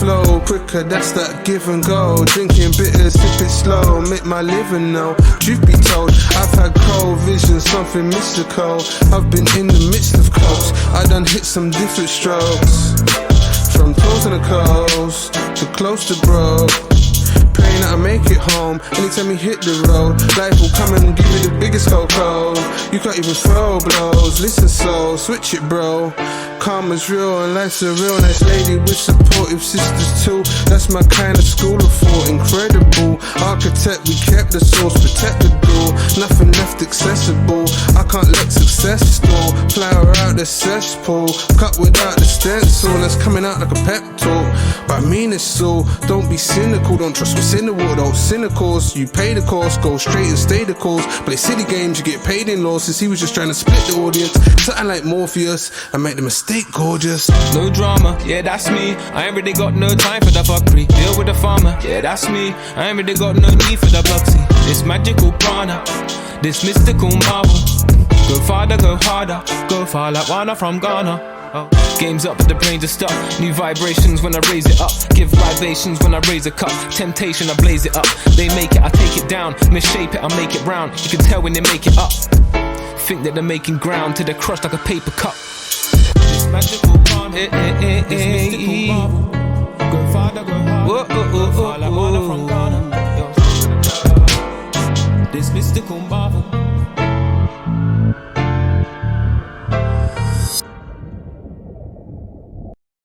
flow quicker, that's that give and go. Drinking bitter, sip it slow, make my living now. Truth be told, I've had cold vision, something mystical. I've been in the midst of coast, I done hit some different strokes. From toes to the coast, to close to broke. Praying that I make it home, anytime you hit the road. Life will come and give you the biggest cocoa. You can't even throw blows, listen slow, switch it bro. Karma's real and life's a real nice lady with supportive sisters too. That's my kind of school of thought, incredible. Architect, we kept the source, protect the door. Nothing left accessible, I can't let success stall. Flower out the cesspool, cut without the stencil. That's coming out like a pep talk, but I mean it's so. Don't be cynical, don't trust what's in the world. Those cynicals, you pay the cost, go straight and stay the course. Play city games, you get paid in losses. He was just trying to split the audience, something like Morpheus, and make the mistake gorgeous. No drama, yeah that's me. I ain't really got no time for the fuckery. Deal with the farmer, yeah that's me. I ain't really got no need for the bucksy. This magical prana, this mystical marvel. Go farther, go harder, go far like Wana from Ghana. Oh. Games up, the brains are stuck. New vibrations when I raise it up. Give libations when I raise a cup. Temptation, I blaze it up. They make it, I take it down. Misshape it, I make it round. You can tell when they make it up. Think that they're making ground till they're crushed like a paper cup. This magical prana, this mystical marvel. Go farther, go harder, go far like Wana from Ghana. This mystical marvel.